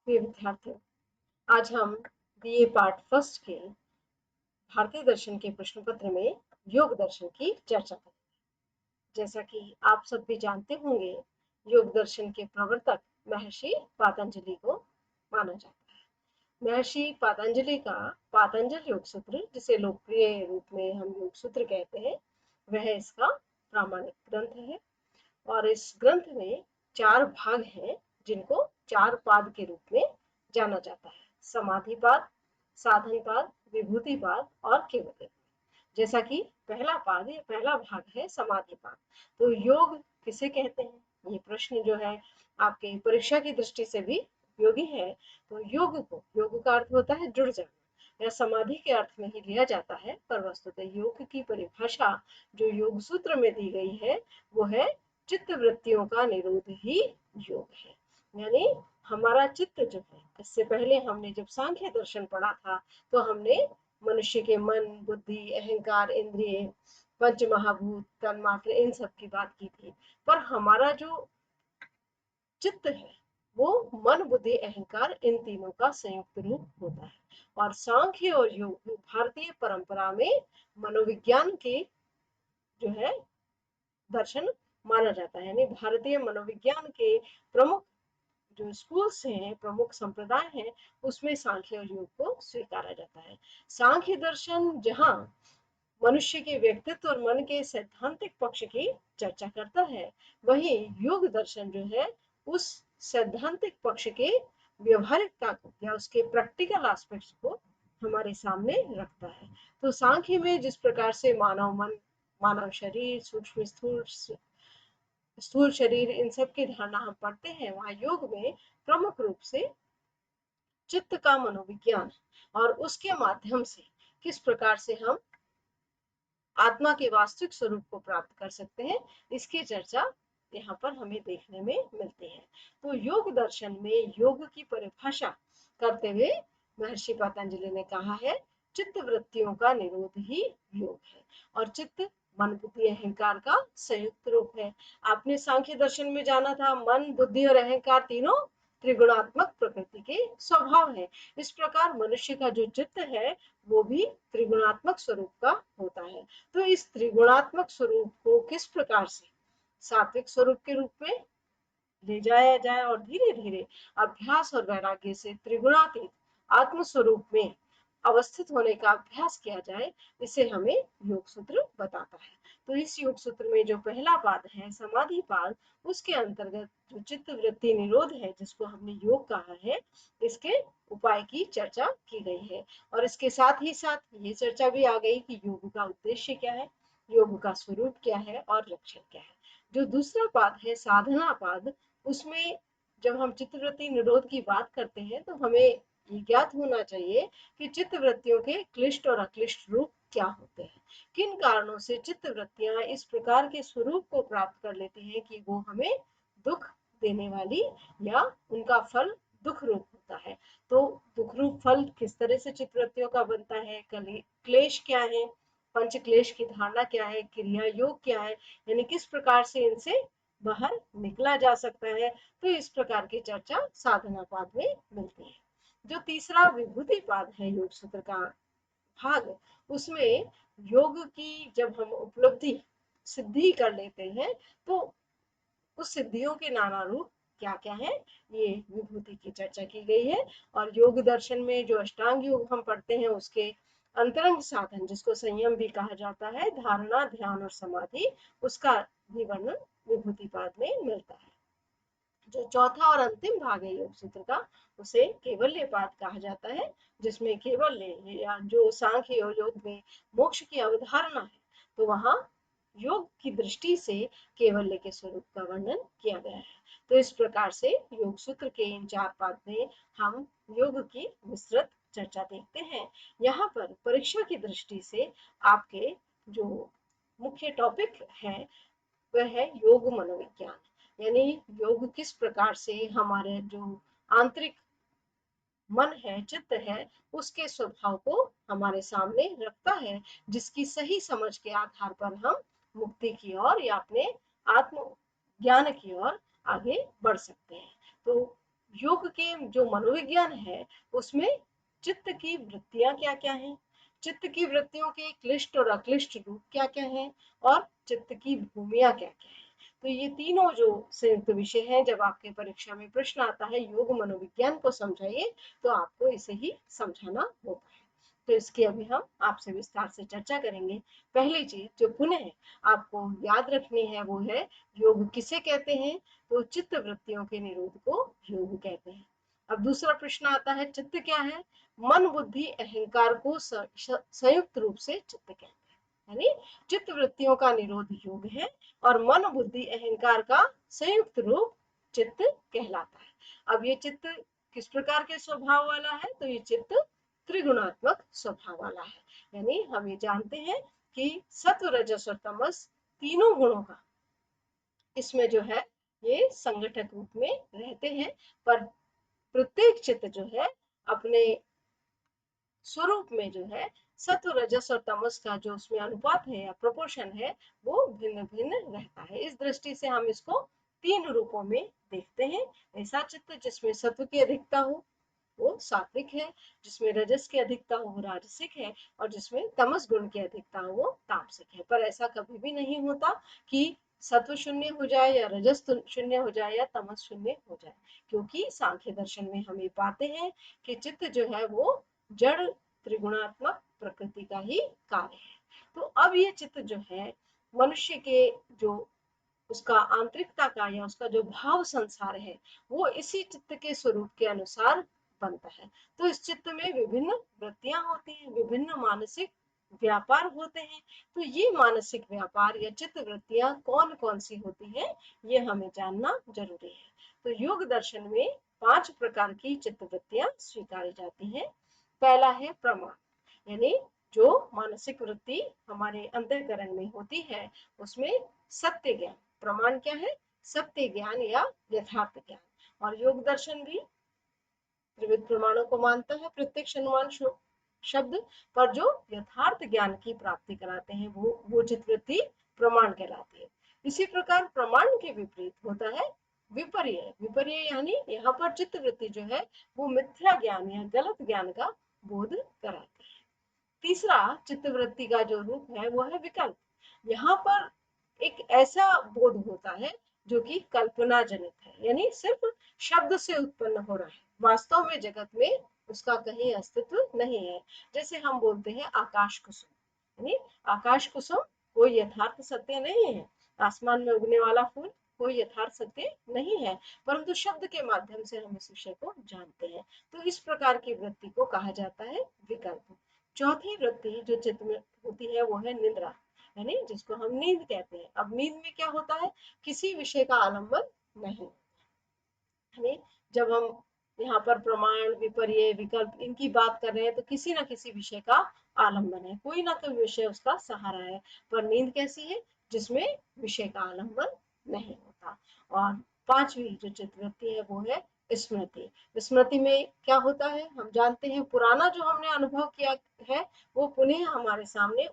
प्रिय विद्यार्थियों, आज हम बीए पार्ट फर्स्ट के भारतीय दर्शन के प्रश्न पत्र में योग दर्शन की चर्चा करेंगे। जैसा कि आप सब भी जानते होंगे, योग दर्शन के प्रवर्तक महर्षि पातंजलि को माना जाता है। महर्षि पातंजलि का पातंजल योग सूत्र, जिसे लोकप्रिय रूप में हम योग सूत्र कहते हैं, वह इसका प्रामाणिक ग्रंथ है। और इस ग्रंथ में 4 भाग हैं, जिनको 4 पाद के रूप में जाना जाता है: समाधिपाद, साधनपाद, विभूतिपाद और केवल। जैसा कि पहला पाद या पहला भाग है समाधिपाद। तो योग किसे कहते हैं, ये प्रश्न जो है आपके परीक्षा की दृष्टि से भी उपयोगी है। तो योग का अर्थ होता है जुड़ जाना, या समाधि के अर्थ में ही लिया जाता है, पर वस्तुतः योग की परिभाषा जो योग सूत्र में दी गई है वो है चित्त वृत्तियों का निरोध ही योग है। यानी हमारा चित्त जो है, इससे पहले हमने जब सांख्य दर्शन पढ़ा था तो हमने मनुष्य के मन, बुद्धि, अहंकार, इंद्रिय, पंच महाभूत, तन्मात्र, इन सब की बात की थी। पर हमारा जो चित्त है वो मन, बुद्धि, अहंकार, इन तीनों का संयुक्त रूप होता है। और सांख्य और योग भारतीय परंपरा में मनोविज्ञान के जो है दर्शन माना जाता है। यानी भारतीय मनोविज्ञान के प्रमुख जो स्कूल्स हैं, प्रमुख संप्रदाय हैं, उसमें सांख्य और योग को स्वीकारा जाता है। सांख्य दर्शन जहां मनुष्य के व्यक्तित्व और मन के सैद्धांतिक पक्ष की चर्चा करता है, वहीं योग दर्शन जो है उस सैद्धांतिक पक्ष के व्यवहारिकता को या उसके प्रैक्टिकल एस्पेक्ट्स को हमारे सामने रखता है। तो सांख्य में जिस प्रकार से मानव मन, मानव शरीर, सूक्ष्म स्थूल शरीर, इन सब की धारणा हम पढ़ते हैं, वहां योग में प्रमुख रूप से चित्त का मनोविज्ञान और उसके माध्यम से किस प्रकार से हम आत्मा के वास्तविक स्वरूप को प्राप्त कर सकते हैं, इसकी चर्चा यहाँ पर हमें देखने में मिलती है। तो योग दर्शन में योग की परिभाषा करते हुए महर्षि पतंजलि ने कहा है, चित्त वृत्तियों का निरोध ही योग है। और चित्त मन, बुद्धि, अहंकार का संयुक्त रूप है। आपने सांख्य दर्शन में जाना था, मन, बुद्धि और अहंकार तीनों त्रिगुणात्मक प्रकृति के स्वभाव है। इस प्रकार मनुष्य का जो चित्त है वो भी त्रिगुणात्मक स्वरूप का होता है। तो इस त्रिगुणात्मक स्वरूप को किस प्रकार से सात्विक स्वरूप के रूप में ले जाया जाए और धीरे धीरे अभ्यास और वैराग्य से त्रिगुणातीत आत्म स्वरूप में अवस्थित होने का अभ्यास किया जाए, इसे हमें योग सूत्र बताता है। तो इस योग सूत्र में जो पहला पाद है समाधि पाद, उसके अंतर्गत जो चित्त वृत्ति निरोध है, जिसको हमने योग कहा है, इसके उपाय की चर्चा की गई है। और इसके साथ ही साथ ये चर्चा भी आ गई कि योग का उद्देश्य क्या है, योग का स्वरूप क्या है और लक्षण क्या है। जो दूसरा पाद है साधना पाद, उसमें जब हम चित्तवृत्ति निरोध की बात करते हैं तो हमें ये ज्ञात होना चाहिए कि चित्त वृत्तियों के क्लिष्ट और अक्लिष्ट रूप क्या होते हैं, किन कारणों से चित्त वृत्तियां इस प्रकार के स्वरूप को प्राप्त कर लेती हैं कि वो हमें दुख देने वाली या उनका फल दुख रूप होता है। तो दुख रूप फल किस तरह से चित्त वृत्तियों का बनता है, क्लेश क्या है, पंच क्लेश की धारणा क्या है, क्रिया योग क्या है, यानी किस प्रकार से इनसे बाहर निकला जा सकता है। तो इस प्रकार की चर्चा साधना पाद में मिलती है। जो तीसरा विभूति पाद है योग सूत्र का भाग, उसमें योग की जब हम उपलब्धि सिद्धि कर लेते हैं तो उस सिद्धियों के नाना रूप क्या क्या है, ये विभूति की चर्चा की गई है। और योग दर्शन में जो अष्टांग योग हम पढ़ते हैं, उसके अंतरंग साधन, जिसको संयम भी कहा जाता है, धारणा, ध्यान और समाधि, उसका भी वर्णन विभूति पाद में मिलता है। जो चौथा और अंतिम भाग है योग सूत्र का, उसे केवल्य पाद कहा जाता है, जिसमें केवल्य या जो सांख्य और योग में मोक्ष की अवधारणा है, तो वहां योग की दृष्टि से केवल्य के स्वरूप का वर्णन किया गया है। तो इस प्रकार से योग सूत्र के इन 4 पाद में हम योग की विस्तृत चर्चा देखते हैं। यहाँ पर परीक्षा की दृष्टि से आपके जो मुख्य टॉपिक है वह है योग मनोविज्ञान, यानी योग किस प्रकार से हमारे जो आंतरिक मन है, चित्त है, उसके स्वभाव को हमारे सामने रखता है, जिसकी सही समझ के आधार पर हम मुक्ति की ओर या अपने आत्म ज्ञान की ओर आगे बढ़ सकते हैं। तो योग के जो मनोविज्ञान है उसमें चित्त की वृत्तियां क्या क्या हैं, चित्त की वृत्तियों के क्लिष्ट और अक्लिष्ट रूप क्या क्या हैं, और चित्त की भूमिया क्या क्या है। तो ये तीनों जो संयुक्त विषय हैं, जब आपके परीक्षा में प्रश्न आता है योग मनोविज्ञान को समझाइए, तो आपको इसे ही समझाना होता है। तो इसकी अभी हम आपसे विस्तार से चर्चा करेंगे। पहली चीज जो पुनः आपको याद रखनी है वो है योग किसे कहते हैं, तो चित्त वृत्तियों के निरोध को योग कहते हैं। अब दूसरा प्रश्न आता है चित्त क्या है, मन बुद्धि अहंकार को संयुक्त रूप से चित्त कहते हैं, यानी चित्त वृत्तियों का निरोध योग है और मन बुद्धि अहंकार का संयुक्त रूप चित्त कहलाता है। अब ये चित्त किस प्रकार के स्वभाव वाला है, तो ये चित्त त्रिगुणात्मक स्वभाव वाला है, यानी हम ये जानते हैं कि सत्व रजस और तमस तीनों गुणों का इसमें जो है ये संगठक रूप में रहते हैं, पर प्रत्येक चित्त जो है अपने स्वरूप में जो है सत्व रजस और तमस का जो उसमें अनुपात है या प्रोपोर्शन है वो भिन्न भिन्न रहता है। इस दृष्टि से हम इसको तीन रूपों में देखते हैं। ऐसा चित्त जिसमें सत्व की अधिकता हो वो सात्विक है, जिसमें रजस की अधिकता हो वो राजसिक है, और जिसमें तमस गुण की अधिकता हो वो तामसिक है। पर ऐसा कभी भी नहीं होता कि सत्व शून्य हो जाए या रजस शून्य हो जाए या तमस शून्य हो जाए, क्योंकि सांख्य दर्शन में हम ये पाते हैं कि चित्त जो है वो जड़ त्रिगुणात्मक प्रकृति का ही कार्य है। तो अब ये चित्त जो है मनुष्य के जो उसका आंतरिकता का या उसका जो भाव संसार है वो इसी चित्त के स्वरूप के अनुसार बनता है। तो इस चित्त में विभिन्न वृत्तियां होती हैं, विभिन्न मानसिक व्यापार होते हैं। तो ये मानसिक व्यापार या चित्त वृत्तियां कौन कौन सी होती हैं ये हमें जानना जरूरी है। तो योग दर्शन में 5 प्रकार की चित्त वृत्तियां स्वीकारी जाती हैं। पहला है प्रमाण, यानी जो मानसिक वृत्ति हमारे अंतःकरण में होती है उसमें सत्य ज्ञान। प्रमाण क्या है, सत्य ज्ञान या यथार्थ ज्ञान। और योग दर्शन भी त्रिविध प्रमाणों को मानता है, प्रत्यक्ष अनुमान शब्द पर जो यथार्थ ज्ञान की प्राप्ति कराते हैं वो चित्तवृत्ति प्रमाण कहलाती है। इसी प्रकार प्रमाण के विपरीत होता है विपर्य। विपर्य यानी यहाँ पर चित्तवृत्ति जो है वो मिथ्या ज्ञान या गलत ज्ञान का बोध कराती है। तीसरा चित्तवृत्ति का जो रूप है वो है विकल्प। यहाँ पर एक ऐसा बोध होता है जो कि कल्पना जनित है, यानी सिर्फ शब्द से उत्पन्न हो रहा है, वास्तव में जगत में उसका कहीं अस्तित्व नहीं है। जैसे हम बोलते हैं आकाश कुसुम, यानी आकाश कुसुम कोई यथार्थ सत्य नहीं है, आसमान में उगने वाला फूल कोई यथार्थ सत्य नहीं है, परंतु शब्द के माध्यम से हम इस विषय को जानते हैं। तो इस प्रकार की वृत्ति को कहा जाता है विकल्प। चौथी वृत्ति जो चित्त में होती है वो है निद्रा, यानी जिसको हम नींद कहते हैं। अब नींद में क्या होता है, किसी विषय का आलंबन नहीं, यानी जब हम यहाँ पर प्रमाण विपर्य विकल्प इनकी बात कर रहे हैं तो किसी ना किसी विषय का आलंबन है, कोई ना कोई विषय उसका सहारा है। पर नींद कैसी है, जिसमें विषय का आलंबन नहीं होता। और पांचवी जो चित्तवृत्ति है वो है स्मृति। स्मृति में क्या होता है, हम जानते हैं पुराना जो हमने अनुभव किया है वो पुनः हमारे सामने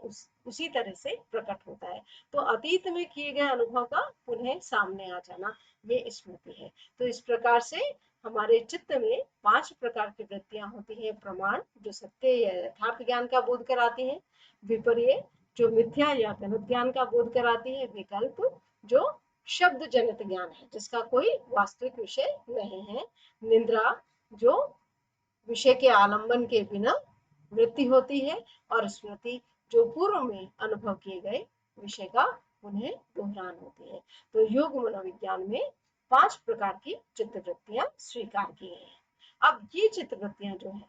उसी तरह से प्रकट होता है। तो अतीत में किए गए अनुभव का पुनः सामने आ जाना, ये स्मृति है। तो इस प्रकार से हमारे चित्त में 5 प्रकार की वृत्तियां होती है। प्रमाण जो सत्य या यथार्थ ज्ञान का बोध कराती है, विपर्य जो मिथ्या या गलत ज्ञान का बोध कराती है, विकल्प जो शब्द जनित ज्ञान है जिसका कोई वास्तविक विषय नहीं है, निद्रा जो विषय के आलंबन के बिना वृत्ति होती है, और स्मृति जो पूर्व में अनुभव किए गए विषय का उन्हें दोहरान होती है। तो योग मनोविज्ञान में 5 प्रकार की चित्तवृत्तियां स्वीकार की गई हैं। अब ये चित्तवृत्तियां जो है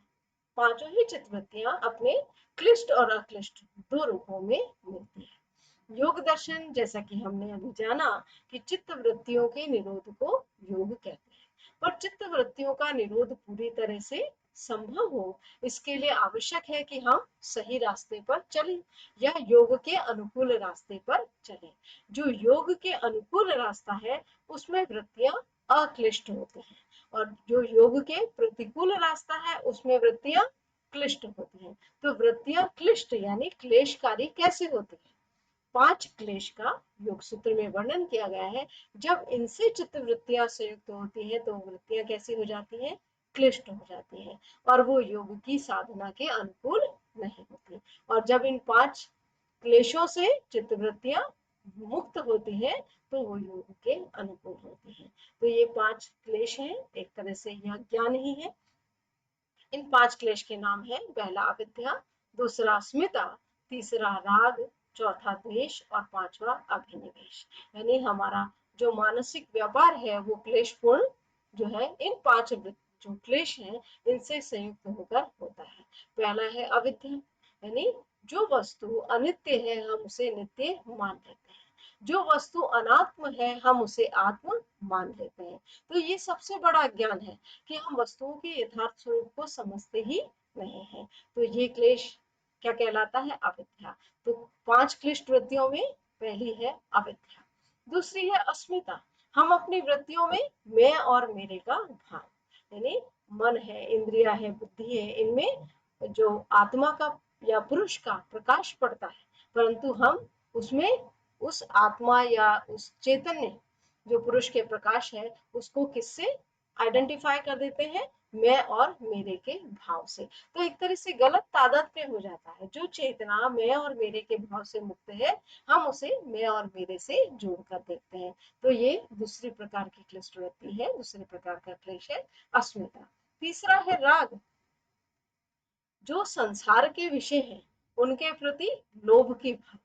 पांचों ही चित्तवृत्तियां अपने क्लिष्ट और अक्लिष्ट दो रूपों में मिलती है। योग दर्शन जैसा कि हमने अभी जाना कि चित्त वृत्तियों के निरोध को योग कहते हैं, पर चित्त वृत्तियों का निरोध पूरी तरह से संभव हो इसके लिए आवश्यक है कि हम सही रास्ते पर चलें या योग के अनुकूल रास्ते पर चलें। जो योग के अनुकूल रास्ता है उसमें वृत्तियां अक्लिष्ट होती हैं, और जो योग के प्रतिकूल रास्ता है उसमें वृत्तियां क्लिष्ट होती हैं। तो वृत्तियां क्लिष्ट यानी क्लेशकारी कैसे होती है, 5 क्लेश का योग सूत्र में वर्णन किया गया है। जब इनसे चित्त वृत्तियां संयुक्त होती है तो वृत्तियां कैसी हो जाती हैं, क्लिष्ट हो जाती है और वो योग की साधना के अनुकूल नहीं होती। और जब इन 5 क्लेशों से चित्त वृत्तियां मुक्त होती है तो वो योग के अनुकूल होती है। तो ये 5 क्लेश हैं, एक तरह से यह ज्ञान ही है। इन 5 क्लेश के नाम है, पहला अविद्या, दूसरा अस्मिता, तीसरा राग, चौथा द्वेष और पांचवा अभिनिवेश। यानी हमारा जो मानसिक व्यापार है वो क्लेशपूर्ण जो है इन 5 जो क्लेश हैं इनसे संयुक्त होकर होता है। पहला है अविद्या, यानी जो वस्तु अनित्य है हम उसे नित्य मान लेते हैं, जो वस्तु अनात्म है हम उसे आत्म मान लेते हैं। तो ये सबसे बड़ा ज्ञान है कि हम वस्तुओं के यथार्थ स्वरूप को समझते ही नहीं है। तो ये क्लेश क्या कहलाता है, अविद्या। तो 5 क्लिष्ट वृत्तियों में पहली है अविद्या। दूसरी है अस्मिता, हम अपनी वृत्तियों में मैं और मेरे का भाव, यानी मन है, इंद्रिया है, बुद्धि है, इनमें जो आत्मा का या पुरुष का प्रकाश पड़ता है, परंतु हम उसमें उस आत्मा या उस चैतन्य जो पुरुष के प्रकाश है उसको किससे आइडेंटिफाई कर देते हैं, मैं और मेरे के भाव से। तो एक तरह से गलत तादात्म्य हो जाता है। जो चेतना मैं और मेरे के भाव से मुक्त है हम उसे मैं और मेरे से जोड़कर देखते हैं। तो ये दूसरी प्रकार की क्लिष्ट वृत्ति है, दूसरे प्रकार का क्लेश है अस्मिता। तीसरा है राग, जो संसार के विषय है उनके प्रति लोभ की भावना,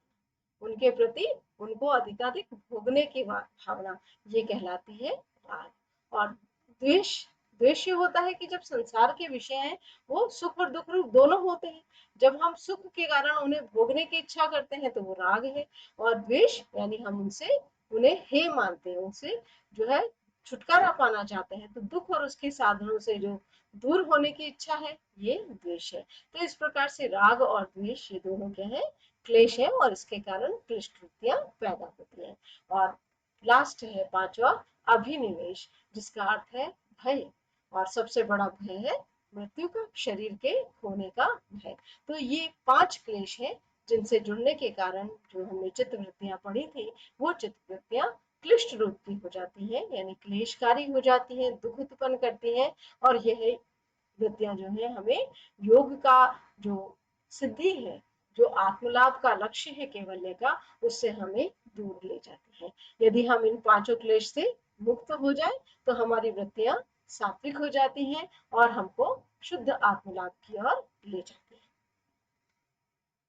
उनके प्रति उनको अधिकाधिक भोगने की भावना, ये कहलाती है राग। और द्वेष, द्वेष ये होता है कि जब संसार के विषय हैं वो सुख और दुख रूप दोनों होते हैं, जब हम सुख के कारण उन्हें भोगने की इच्छा करते हैं तो वो राग है। और द्वेष यानी हम उनसे उन्हें हे मानते हैं, उनसे जो है छुटकारा पाना चाहते हैं, तो दुख और उसके साधनों से जो दूर होने की इच्छा है ये द्वेष है। तो इस प्रकार से राग और द्वेष ये दोनों क्या है, क्लेश है और इसके कारण क्लिष्ट वृत्तियां पैदा होती हैं। और लास्ट है पांचवा अभिनिवेश, जिसका अर्थ है भय, और सबसे बड़ा भय है मृत्यु का, शरीर के खोने का भय। तो ये 5 क्लेश है जिनसे जुड़ने के कारण जो हमने चित्त वृत्तियां पढ़ी थी वो चित्त वृत्तियां क्लिष्ट रूप की हो जाती है, यानी क्लेशकारी हो जाती है, दुख उत्पन्न करती है। और यह वृत्तियां जो है हमें योग का जो सिद्धि है, जो आत्मलाभ का लक्ष्य है केवल्य का, उससे हमें दूर ले जाती है। यदि हम इन 5 क्लेश से मुक्त हो जाए तो हमारी वृत्तियां सात्विक हो जाती हैं और हमको शुद्ध आत्मलाभ की ओर ले जाती है।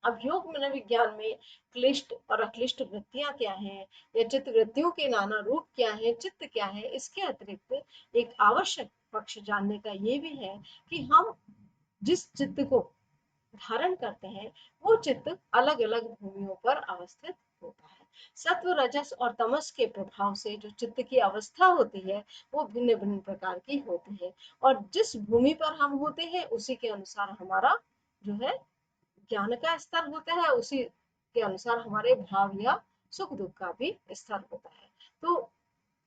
अब योग मनोविज्ञान में क्लिष्ट और अक्लिष्ट वृत्तियां क्या हैं, या चित्त वृत्तियों के नाना रूप क्या हैं, चित्त क्या है, इसके अतिरिक्त एक आवश्यक पक्ष जानने का ये भी है कि हम जिस चित्त को धारण करते हैं वो चित्त अलग अलग भूमियों पर अवस्थित होता है। सत्व, रजस और तमस के प्रभाव से जो चित्त की अवस्था होती है वो भिन्न भिन्न प्रकार की होती है, और जिस भूमि पर हम होते हैं उसी के अनुसार हमारा जो है ज्ञान का स्तर होता है, उसी के अनुसार हमारे भाव या सुख दुख का भी स्तर होता है। तो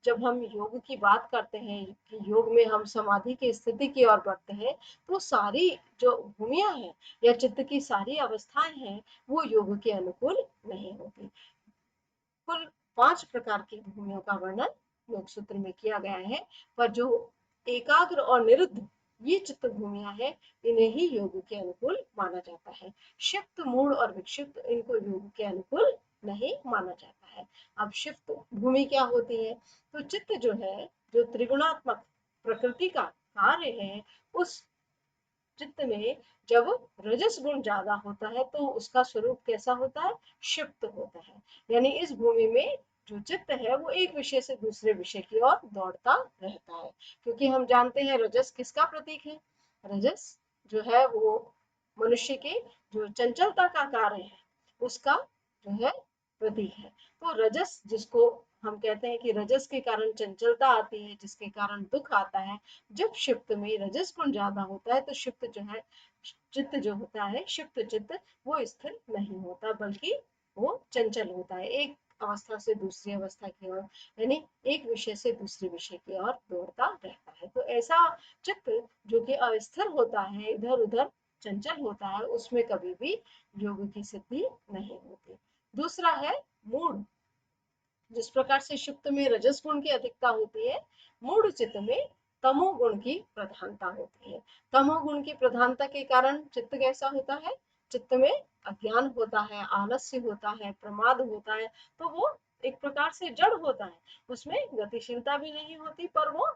जब हम योग की बात करते हैं कि योग में हम समाधि की स्थिति की ओर बढ़ते हैं तो सारी जो भूमियां हैं या चित्त की सारी अवस्थाएं हैं वो योग के अनुकूल नहीं होती। कुल 5 प्रकार की भूमियों का वर्णन योग सूत्र में किया गया है, पर जो एकाग्र और निरुद्ध ये चित्त भूमियां हैं इन्हें ही योग के अनुकूल माना जाता है। क्षिप्त, मूढ़ और विक्षिप्त इनको योग के अनुकूल नहीं माना जाता है। अब क्षिप्त भूमि क्या होती है, तो चित्त जो है जो त्रिगुणात्मक प्रकृति का कार्य है, उस चित्त में जब रजस गुण ज्यादा होता है तो उसका स्वरूप कैसा होता है, क्षिप्त होता है। यानी इस भूमि में जो चित्त है वो एक विषय से दूसरे विषय की ओर दौड़ता रहता है, क्योंकि हम जानते हैं रजस किसका प्रतीक है, रजस जो है वो मनुष्य के जो चंचलता का कार्य है उसका जो है प्रतीक है। तो रजस जिसको हम कहते हैं कि रजस के कारण चंचलता आती है, जिसके कारण दुख आता है, जब क्षिप्त में रजस गुण ज्यादा होता है तो क्षिप्त जो है चित्त जो होता है, क्षिप्त चित्त वो स्थिर नहीं होता बल्कि वो चंचल होता है, एक अवस्था से दूसरी अवस्था की ओर, यानी एक विषय से दूसरे विषय की ओर दौड़ता रहता है। तो ऐसा चित्त जो कि अस्थिर होता है, इधर उधर चंचल होता है, उसमें कभी भी योग की सिद्धि नहीं होती। दूसरा है मूड, जिस प्रकार से सुप्त में रजस गुण की अधिकता होती है, मूढ़ चित्त में तमोगुण की प्रधानता होती है। तमोगुण की प्रधानता के कारण चित्त कैसा होता है, चित्त में अज्ञान होता है, आलस्य होता है, प्रमाद होता है, तो वो एक प्रकार से जड़ होता है, उसमें गतिशीलता भी नहीं होती, पर वो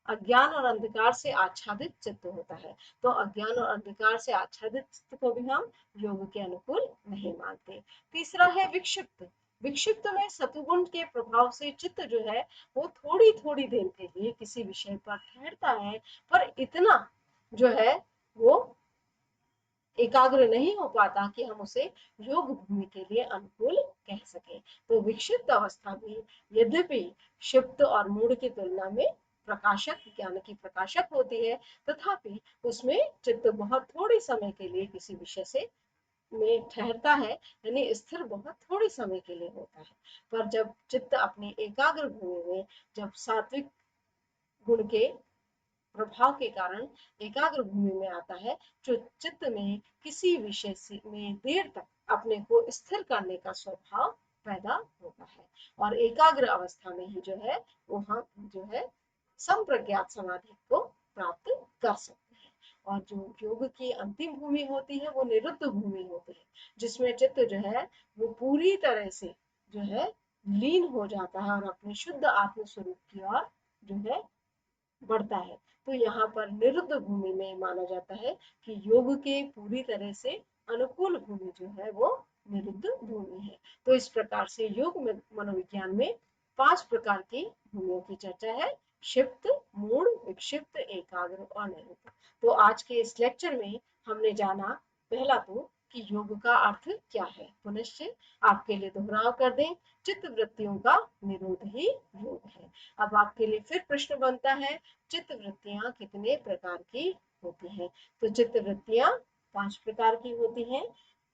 अज्ञान और अंधकार से आच्छादित चित्त होता है। तो अज्ञान और अंधकार से आच्छादित चित्त को भी हम योग के अनुकूल नहीं मानते। तीसरा है विक्षिप्त। विक्षिप्त में सतुगुण के प्रभाव से चित्त जो है वो थोड़ी थोड़ी देर के लिए किसी विषय पर ठहरता है, पर इतना जो है वो एकाग्र नहीं हो पाता कि हम उसे योग भूमि के लिए अनुकूल कह सके। तो विक्षिप्त अवस्था भी यद्यपि क्षिप्त और मूढ़ की तुलना में प्रकाशक, ज्ञान की प्रकाशक होती है, तथापि उसमें चित्त बहुत थोड़ी समय के लिए किसी विषय से में ठहरता है, यानी स्थिर बहुत थोड़ी समय के लिए होता है। पर जब चित्त अपनी एकाग्र भूमि में, जब सात्विक गुण के प्रभाव के कारण एकाग्र भूमि में आता है, जो चित्त में किसी विषय से में देर तक अपने को स्थिर करने का स्वभाव पैदा होता है, और एकाग्र अवस्था में ही जो है वो हम जो है संप्रज्ञात समाधि को प्राप्त कर सकते हैं। और जो योग की अंतिम भूमि होती है वो निरुद्ध भूमि होती है, जिसमें चित्त जो है वो पूरी तरह से जो है लीन हो जाता है और अपने शुद्ध आत्म स्वरूप की ओर जो है बढ़ता है। तो यहाँ पर निरुद्ध भूमि में माना जाता है कि योग के पूरी तरह से अनुकूल भूमि जो है वो निरुद्ध भूमि है। तो इस प्रकार से योग में मनोविज्ञान में 5 प्रकार की भूमियों की चर्चा है: क्षिप्त, मूढ़, विक्षिप्त, एकाग्र और निरुद्ध। तो आज के इस लेक्चर में हमने जाना, पहला तो कि योग का अर्थ क्या है, पुनश्च आपके लिए दोहराव कर दें, चित्त वृत्तियों का निरोध ही योग है। अब आपके लिए फिर प्रश्न बनता है, चित्त वृत्तियां कितने प्रकार की होती हैं? तो चित्त वृत्तियां 5 प्रकार की होती हैं: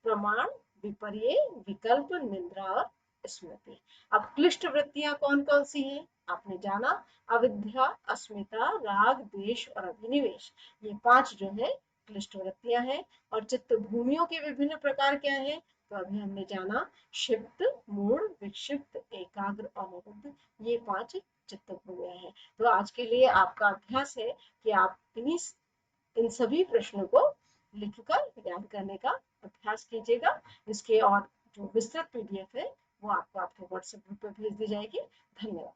प्रमाण, विपर्य, विकल्प, निद्रा और स्मृति। अब क्लिष्ट वृत्तियां कौन कौन सी हैं आपने जाना, अविद्या, अस्मिता, राग, द्वेष और अभिनिवेश, ये 5 जो है क्लिष्ट वृत्तियां हैं। और चित्त भूमियों के विभिन्न प्रकार क्या हैं, तो अभी हमने जाना, क्षिप्त, मूढ़, विक्षिप्त, एकाग्र और निरुद्ध, ये 5 चित्त भूमियां हैं। तो आज के लिए आपका अभ्यास है कि आप इन सभी प्रश्नों को लिखकर याद करने का अभ्यास कीजिएगा। इसके और जो विस्तृत पीडीएफ है वो आपको आपके व्हाट्सएप ग्रुप पर भेज दी जाएगी। धन्यवाद।